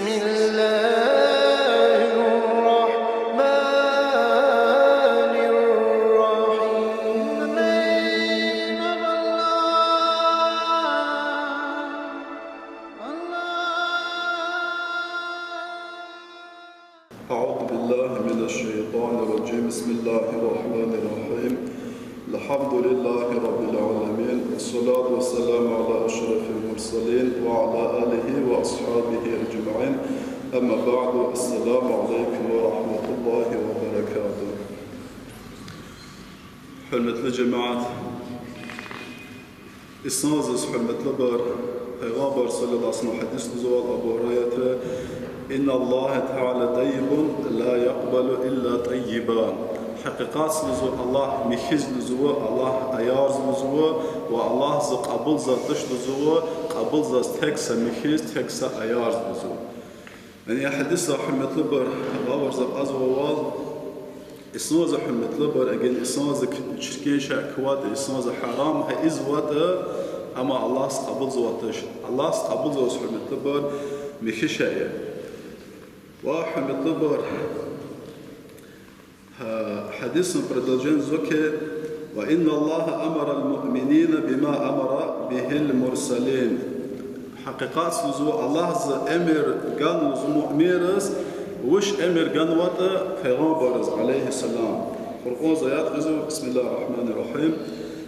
بسم الله الرحمن الرحيم. أعوذ بالله من الشيطان الرجيم. بسم الله الرحمن الرحيم. الحمد لله رب العالمين، والصلاة والسلام على أشرف المرسلين وعلى آله وأصحابه أجمعين. أما بعد، السلام عليكم ورحمة الله وبركاته. حرمة الجماعة إسنازس حرمة البر پیغمبر صلى الله عليه وسلم حديث نزول أبو هريرة: إن الله تعالى طيب لا يقبل إلا طيبا. حقيقات لزو الله مخز لزو الله أيارز لزو والله ز قبول زتش لزو قبول ز تكس مخز تكس أيارز لزو. يعني حديث حرمة البر غابر ز أزوال إسناز حرمة البر أجن إسناز شركين شاكوات إسناز حرام هي إزوات أما الله قبول زواتش الله قبول زوج حرمة البر مخشية وحرمة البر حديث продолжен زوكي: وإن الله أمر المؤمنين بما أمر به المرسلين. حقيقات لزو الله ز أمر قال لزو مؤمرز وش أمر قنوات پیغمبرز عليه السلام. قرآن زياد غزو: بسم الله الرحمن الرحيم.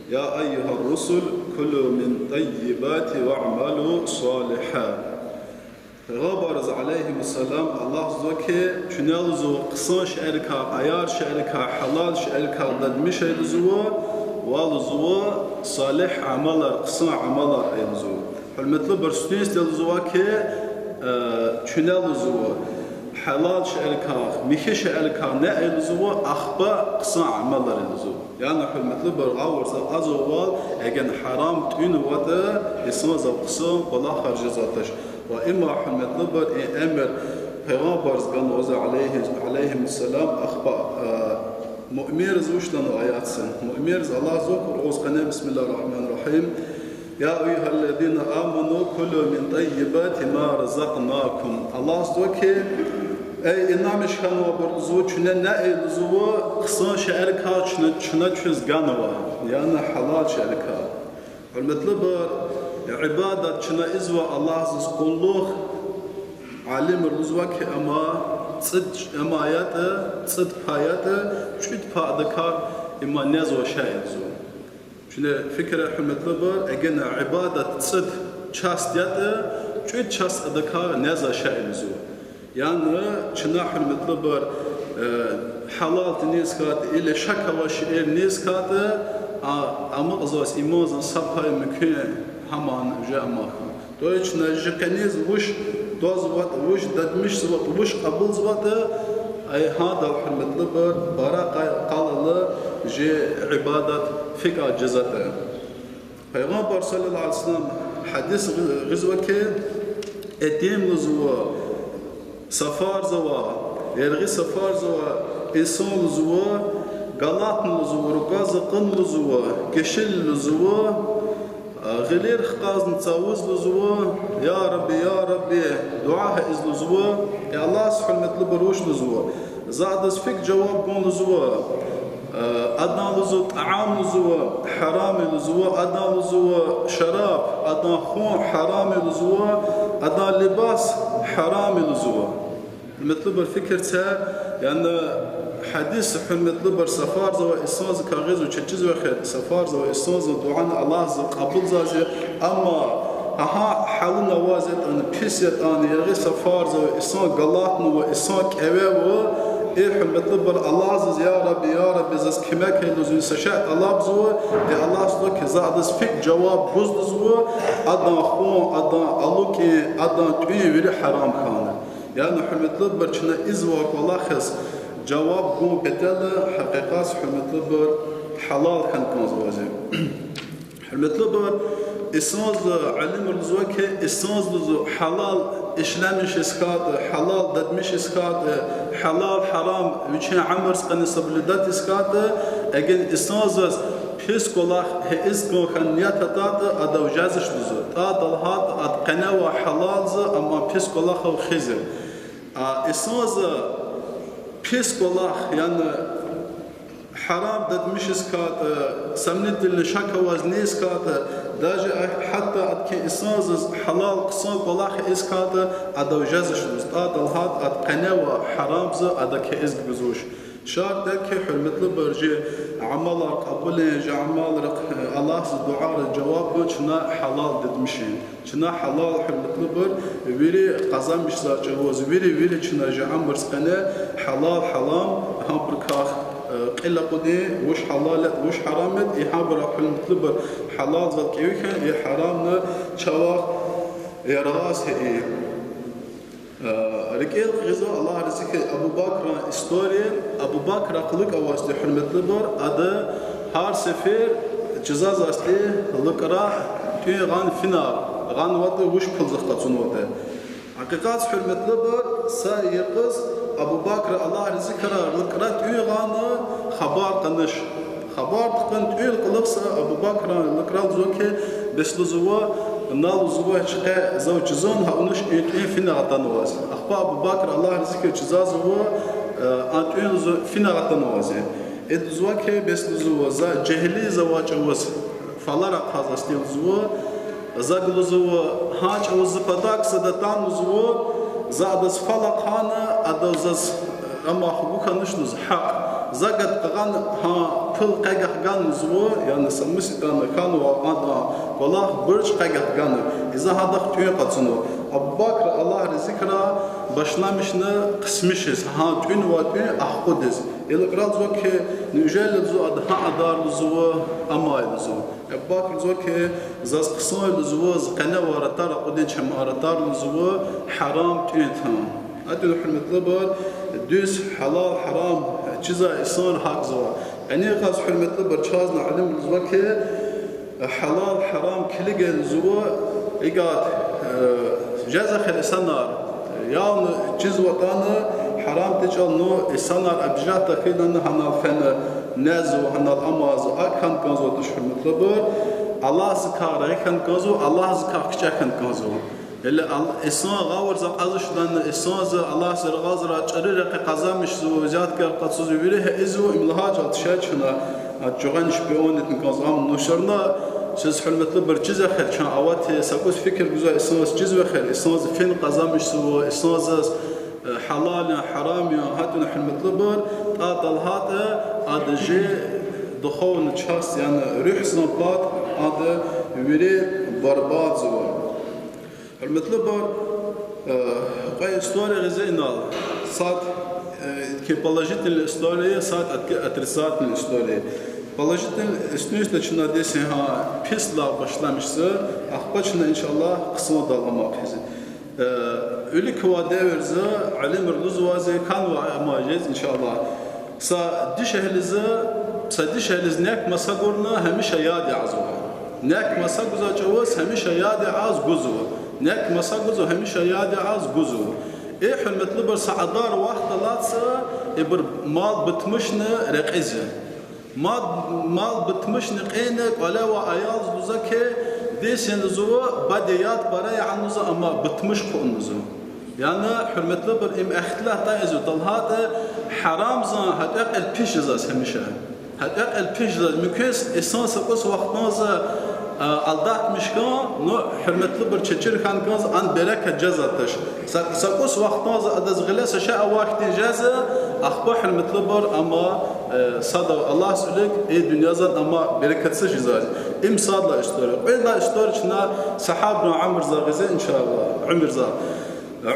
يا أيها الرسل كلوا من طيبات واعملوا صالحا. پیغمبرز عليه السلام الله زوكي چنالزو قصان شعركا عيار شعركا حلال شعركا ددمش ايلزو والزو صالح عملر قصان عملر ايلزو. حلمتلو برستينس دلزو كي چنالزو حلال شعركا ميخي شعركا نا ايلزو اخبا قصان عملر ايلزو. يعني حلمتلو برغاور ازوال اگن حرام تون ودا اسما زبقصان ولا خرجزاتش. وإما حرمة البر أمر پیغمبر عليه السلام أخبار مؤمر زوجتنا آيات سن مؤمر الله ذكر أوزقنا. بسم الله الرحمن الرحيم. يا أيها الذين آمنوا كلوا من طيبات ما رزقناكم. الله ذكر أي إنامش كانوا برزو چنا نأيلزو قصان شعركا چنا چوز غانوا يعني حلال شعركا. حرمة البر عبادة چنا إزوا الله زس قلوخ عالم الرزوك أما صد أمايات صد بايات شد بادكار إما نزو شايزو. شنو فكرة حمد لبر أجن عبادة صد شاستيات شد شاست أدكار نزو شايزو. يعني شنا حمد لبر حلال تنيسكات إلى شك وشيء نيسكات أما أزاس إيمان صباح ممكن همان جاء ماخن. تويش نجكنيز وش دوز وات وش ددمش وات وش قبل وات أي هذا حرمة لبر برا قال الله جي عبادة فكا جزته. پیغمبر صلى الله عليه وسلم حديث غزوة كي اتيم لزوا سفار زوا يرغي سفار زوا إنسان لزوا غلط لزوا رقاز قن لزوا كشل لزوا غلير خقاز نتساوز لزوا يا ربي يا ربي دعاء إز لزوا يا الله سبحانه مطلب روش لزوا زادس فيك جواب قون لزوا أدنى لزوا طعام لزوا حرام لزوا أدنى لزوا شراب أدنى خون حرام لزوا أدنى لباس حرام لزوا. المطلب الفكر تا يعني حديث حرمة لبر سفار زوا إسناز كاغيز وشجز وخير سفار زوا إسناز دعاء الله قبول زاجي. أما ها حالنا وازت أن بيسيت أن يرغي سفار زوا إسناز غلطنا وإسناز كوي إيه حرمة لبر الله عز يا ربي يا ربي زاس كما كيلوزو سشاء الله بزوا دي الله زلك زادس فيك جواب بوز زوا أدنى خون أدنى ألوكي أدنى توي وري حرام كان. يعني حرمة لبر چنا إزواك والله خس جواب قوم بتلا حقيقات حرمة لبر حلال كان زواجه. حرمة لبر إسناز علم الزواج إسناز حلال إشلامش إسكات حلال ددمش إسكات حلال حرام وشين عمر سقني سبلدات إسكات أجن إسناز pis kolak he iz kohaniyat tadı adav jazish duzu ta dalhat ad qana ve halalzı ama pis kolak o khize esaz pis kolak yani haram dedmişiz kat samnet dil şaka vazniz kat daje hatta adki esaz halal qısa kolak iz kat adav jazish duzu ta dalhat ad qana ve haramzı adaki iz guzuş شرط ذلك حرمت لبرجي عملك قبل عملك الله دعاء الجواب شنا حلال ددمشين شنا حلال حرمت لبر ويري قزام مش جواز ويري شنا جعم برسقنا حلال حرام هم بركاخ قلة قدي وش حلال وش حرامت يحبر حرمت لبر حلال ذلك يكن حرامنا شواخ يراس هي ركيل غزا الله رزق أبو بكر استوري أبو بكر قلق أواسط حرمت لبر أدا هار سفير جزاز أستي لقرا تي غان فينار غان وقت وش بلزخ تاتون وقت حقيقات حرمت لبر سايقز أبو بكر الله رزق لقرا تي غان خبر قنش خبر تقن تي قلقس أبو بكر لقرا زوكي بس لزوا نال زوا شقة زوج زون هونش إيه فينا غتنواز أخبار أبو بكر الله رزقه جزاز هو أنتين فينا غتنوازه إد زوا كه بس زوا ز جهلي زواج وز فلارا خازس تيل زوا زاغل زوا هاج وز بداك سدتان زوا زادس فلق هانا أدوزس أما حقوق نشنوز حق زاغت قان ها فل قاقح قان زوا يعني سمسيتان كانوا وقادا والله برج قاقح قان إذا هذا تيون قصنو أبو بكر الله رزقنا başlamışını kısmışız ha tün ve tün ahkuduz ilkral zor ki nüjel zor adha adar zor amal zor Ebu zor ki zaz kısmı zor zqana ve aratar qudin çam aratar zor haram tün tamam adil hürmetli bar düz halal haram çiza isan hak zor yani qaz hürmetli bar çazna alim zor ki halal haram kilige zor igat jaza khalisanar يعني جزء وطنه حرام تجعل نو إنسان أبجات تكيدن هنا فن نازو هنا الأماز أكن كنزو تشحن مطلبر الله زكار أكن كنزو الله زكار كشكن كنزو إلا إنسان غاور زق أزش لأن إنسان ز الله سر غازر أشرر قزامش زو زياد كر قصوز ويره إزو إملهاج أتشجنا أتجعنش بيون تنكزام نشرنا siz hürmetli bir cüze xel çan avati sakuz fikir güzel isnaz cüze xel isnaz fin qazamış su isnaz halal haram ya hatun hürmetli bir tatal hat adje duhovn ças yani ruh snaplat ad veri barbat zu hürmetli bir qay история гзинал сад ki положительная история сад отрицательная история Положительно, üstünüz начинает здесь писла başlamışsa, ahbaçına inşallah kısmı dağlamak bizi. Ölü kıvadeverze, alim rüzvaze kan ve amacız inşallah. Sa diş ehliz nek masa gorna hemişe yadi azwa. Nek masa guzacavuz hemişe yadi az guzu. Nek masa guzu hemişe yadi az guzu. Hürmetli bir saadar vahtalatsa, bir mal bitmişne reqize. mal bitmiş nqenek ala ve ayaz buzake desin zuva badiyat paraya annuza ama bitmiş kunuzu yani hürmetli bir im ihtilah da ezu dalhat haram zan hatta el pişizas hemişe hatta el pişizas mükes esans qos vaqtnaza aldatmış kan no hürmetli bir çeçir kan kaz an bereka cezatış sakos vaqtnaza adaz gilasa şa vaqtin ceza akhba hürmetli bir ama sada Allah söylek dünyazan ama bereketsiz cezaz im sadla istori illa istori çna sahabna Amr zagize inşallah Umar za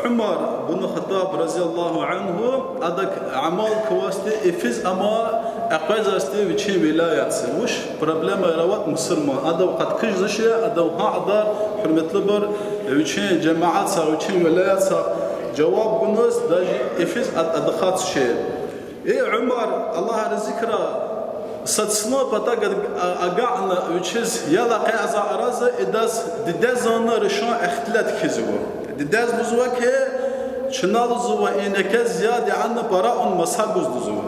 Umar bin Khattab radiyallahu anhu adak amal kvasti ifiz ama aqazasti viçi vilayatsi muş problema rawat musulman adav qad kıjzışı adav ha'dar hürmetli bir viçi cemaat sa viçi vilayat sa cevap bunuz da ifiz adkhat şey Umar Allah zikra satsma pata aga'na viçiz yala qaza araza idas didazana rişan ihtilat kizu didaz buzwa ke çınal zuwa ineke ziyade anna para'un masaguz zuwa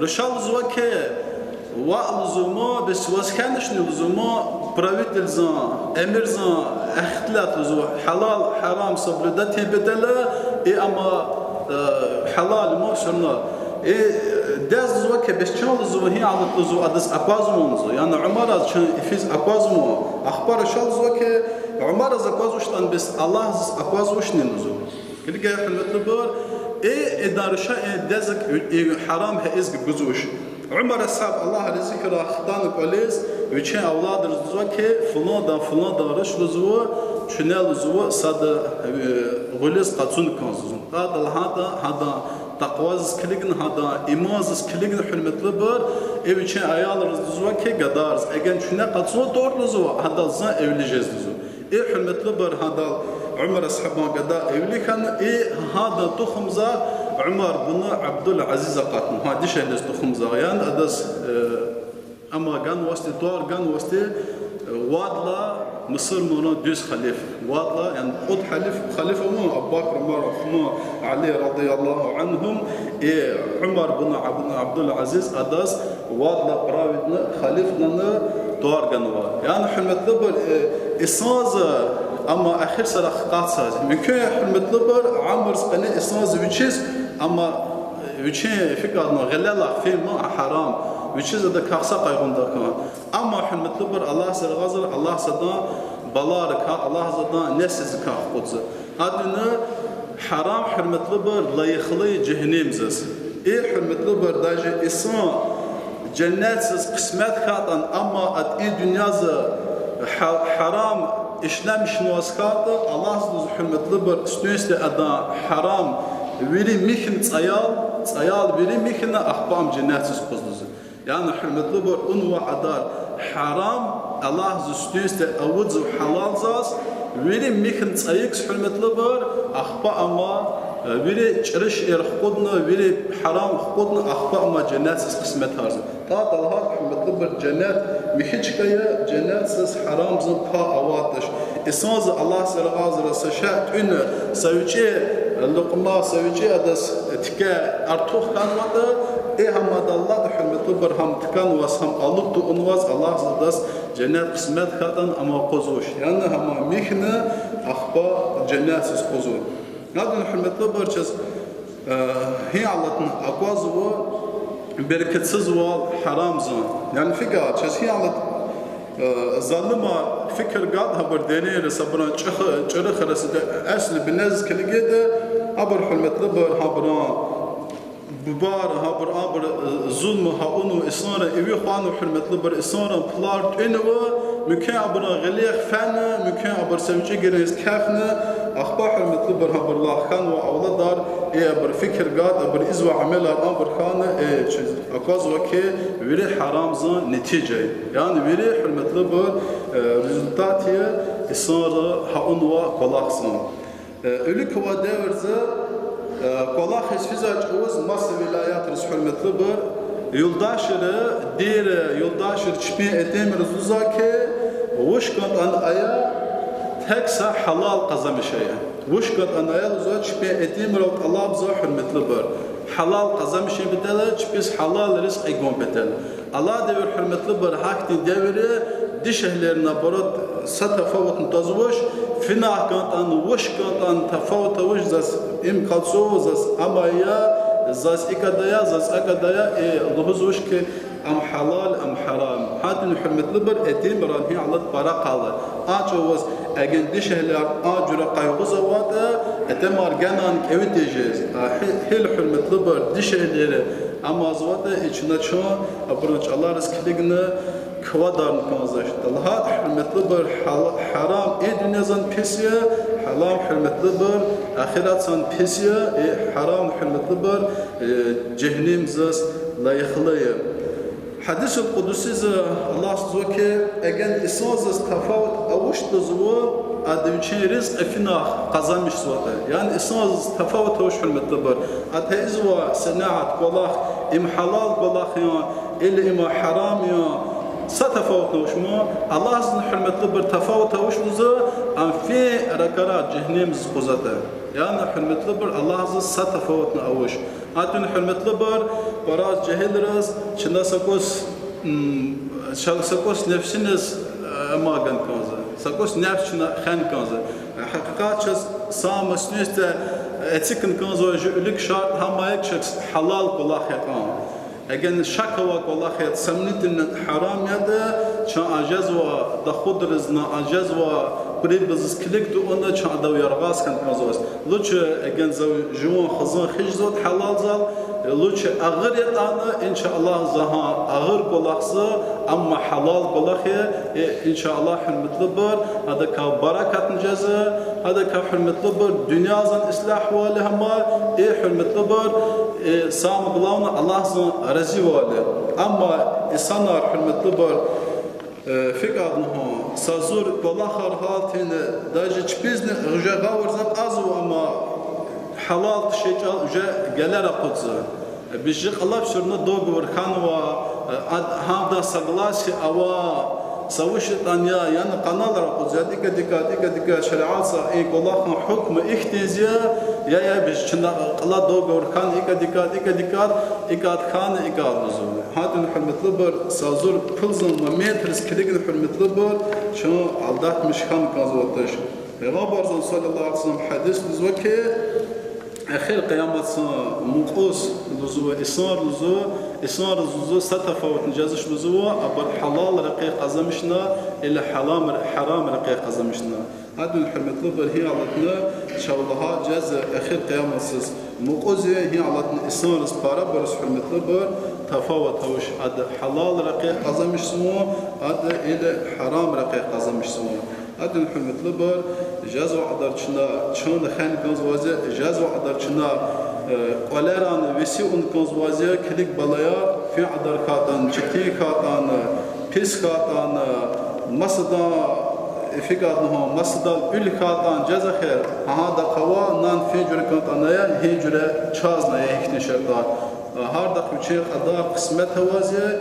Rishal zwa ke وألزمه بس وسكنش نلزمه правитель эмир ахтлат حلال حرام соблюдать بدله и ама حلال мо шурно и дез зуке бесчал зухи алат зу адас апазмонзу яна умар аз чин физ апазмо ахбар шал зуке умар аз апазуштан бес аллах аз апазушнинзу килге хилметлбар и дарша дезак حرام هيز гузуш عمر الصعب الله رزقك راختان قليز وچه اولاد رزوا که فلان دا رش رزوا چنل رزوا صد غلس قصون کنزون قال هذا تقواز كليغن هذا إيماز كليغن حرمت لبر وچه عيال رزوا که قدارز اگن چنه قصون دور رزوا هذا زن اوليجز رزوا حرمت لبر هذا عمر الصحابه قدا اولي كان هذا تخمزا عمر بن عبد العزيز قاتم هذا شيء اللي تخمزا يعني ادس اما كان وسط دور كان وسط وادلا مصر منو دوس خليفه وادلا يعني قد خليفه مو ابو بكر عمر عثمان علي رضي الله عنهم عمر بن عبد العزيز ادس وادلا براودنا خليفنا دور كانوا يعني حرمت لبر اساز اما اخر سر قاصاز ممكن حرمت لبر عمر قناه اساز وچيز اما وچه فكرنا غللا فيلم حرام وچيز ده كاقسا قايغوندا كان اما حرمت لبر الله سر غزر الله صدا بلارك الله صدا نسز كا قدس هذا حرام حرمت لبر لا يخلي جهنم زس حرمت لبر داجي اسان جناتسز قسمت خاطن اما ات دنيا حرام İşlem şnuaskatı Allah zuz hürmetli bir üstünüzde ada haram veri mihin tsayal veri mihine ahbam cennetsiz kuzluzu. Yani hürmetli bir unva adar haram Allah zuz üstünüzde avudzu halal zaz veri mihin tsayıks hürmetli bir ahba ama veri çırış erhkudna veri haram hkudna ahba ama cennetsiz kısmet tarzı. Ta dalha hürmetli bir cennet mihiçkaya cennetsiz haram zın pa avatış. İsmazı Allah sırağızıra saşat ünü savcı luqma savcı adas tike artuh kanmadı hamdallah hürmetli bir ham tikan vas ham alıp da unvaz Allah zadas cennet kısmet katan ama qozuş yani ham mihne ahba cennetsiz qozu. Nadın hürmetli bir çiz hi Allah'ın aqvazı bereketsiz ve haram zan yani fikir çiz hi Allah ظالما فكر قاعد هبر دينير صبران چرخ رسد اصل بالناس كلجده عبر حلمت لبر عبران ببار عبر ظلم هاونو اصرار ايوي خوانو حلمت لبر اصرار بلارت انو ممكن عبر غليخ فن ممكن عبر سوجي جريس كافنا اخبار حلمت لبر عبر الله خان واولاد دار عبر فكر قاعد عبر ازوا عمل عبر خان اقاز وكي ويري حرام زان نتيجه يعني ويري حلمت لبر ريزلتاتي اصرار هاونو قلاخسن ölü kova devrze kolak hesfizaç oğuz masa vilayat rız hürmetli bir yoldaşırı diğer yoldaşır çipi etemir zuzake vuşkat an aya teksa halal kazamışaya vuşkat an aya zuzak çipi etemir Allah bize hürmetli bir halal kazamışaya bedele çipis halal rızk egon bedele Allah devir hürmetli bir hakti devri diş ehlerine barat satafavut tazvuş finah kantan vuş kantan tafavut vuş zas imkatsov zas amaya zas ikadaya zas akadaya lubuz vuş ki am halal am haram hadin hürmetli bir etim ranhi Allah para qalı açovuz egen diş ehler acura qaygı zavata etemar ganan kevitejez hil hürmetli bir diş ehleri ama zavata içine ço abranç Allah rızkligini kvadarn kanzaş dalha hürmetli bir haram dünyazan pesiye haram hürmetli bir ahiret san pesiye haram hürmetli bir cehennem zas layıqlıya hadis-i kudusi Allah zöke egen isazız tafavut avuştu zuvu adevçi rizq finah kazanmış zuva yani isazız tafavut avuş hürmetli bir ateiz ve senaat kolak im halal kolak ya il im haram ya ستفاوت نوشما الله عز حرمت لبر تفاوت وشلوزا ام في ركرات جهنم زقوزته يعني حرمت لبر الله عز ستفاوت نوش هاتن حرمت لبر براز جهل راز چندا سكوس ساكوس نفسنس ما كان كذا ساكوس نفسنا خان كذا حقيقة شخص سام سنست اتسكن كذا لك شرط هم يكشخ حلال كله خيران اگر شکوه كله خير سمنت حرام يده شان عجز و دخود رزنا عجز و بريد بزس كليك دو أنا شان دو يرغاس كان كذا لوش اگر زو جوان خزان خيج زود حلال زال لوش أغر يتانا إن شاء الله زها أغر كلاخسا أما حلال كلاخه إن شاء الله حرمت لبر هذا كبركة نجزة هذا كحرمت لبر دنيا زن إصلاح والهم حرمت لبر سام قلاونا الله زن رزي واله أما إنسان حرمت لبر فكر نها سازور كلاخر هاتين داجي تبيزن رجع غورزن أزو أما حلال شيء جا جلرا قدزه بيجي الله بشرنا دوغ ورخانوا هذا سغلاسي أوا سويش تانيا يعني قناة رقدزه ديك شرعات إيه كله حكم اختزيا يا بيجي الله دوغ ورخان إيكاد خان إيكاد نزول هذا نحرمت لبر سازور كلزم ومترس كليك نحرمت لبر شو عدات مش خان كازوتش پیغمبر صلی الله علیه وسلم حدیث لزوکه آخر قیامت مقص لزو إصرار لزو ستفاوت نجازش لزو أبر حلال رقيق قزمشنا إلا حرام رقيق قزمشنا هذا الحرمة لبر هي علتنا إن شاء الله جاز آخر قيامت مقص هي علتنا إصرار سبارة برس حرمة لبر تفاوت هوش هذا حلال رقيق قزمشنا هذا إلا حرام رقيق قزمشنا هذا الحرمة لبر جاز وعدرشنا شون خان كنزوازي جاز وعدرشنا قلران وسيون كنزوازي كليك بلايا في عدر كاتان جتي كاتان بيس كاتان مسدا فيكاتنهم مسدا ül كاتان جاز خير هذا قوا نان في جر كاتانيا هي جر چازنا يهكن شرطات هر دقيقة شيء قدر قسمت هوازي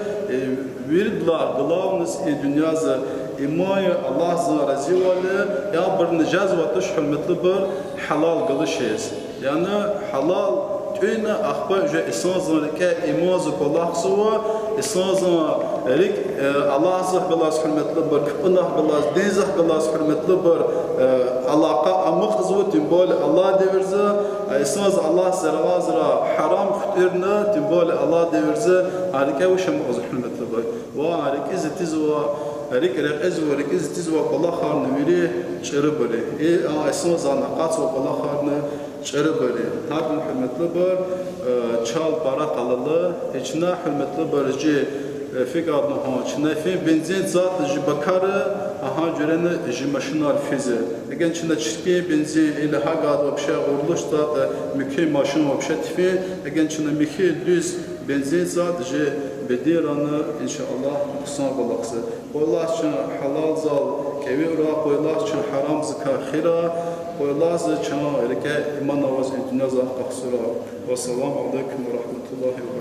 ويردلا غلاونس دنيازه إماي الله زارزي وله يا برنجاز وتشحل مطلبر حلال قلشيز يعني حلال تينا أخبار جا إسانزان لك إماز كله سوا إسانزان لك الله زه قلاس حل مطلبر كبناه قلاس ديزه قلاس حل مطلبر علاقة أمق زود تنبال الله ديرزه إسانز الله زرغازرا حرام خطرنا تنبال الله ديرزه عليك وشم أزح حل مطلبر وعليك إذا تزوا ريك إز تزوا كله خارن ميري شربري أسمع زانا قاس وكله خارن شربري هذا الحمد لبر شال بارات الله إجنا حمد لبر جي فكرة نها شنا في بنزين زات جي بكرة جرنا جي ماشينار فيزة لكن شنا تشكي بنزين إلى هاجاد وبشة غورلوش زات مكي ماشين وبشة تفين لكن شنا مكي دوز بنزين زات جي بديرانا إن شاء الله قصان بالقصة والله شن حلال زال كبيرة والله شن حرام زكاة خيرة والله شن ركع إيمان نواز الدنيا زال قصرة والسلام عليكم ورحمة الله وبركاته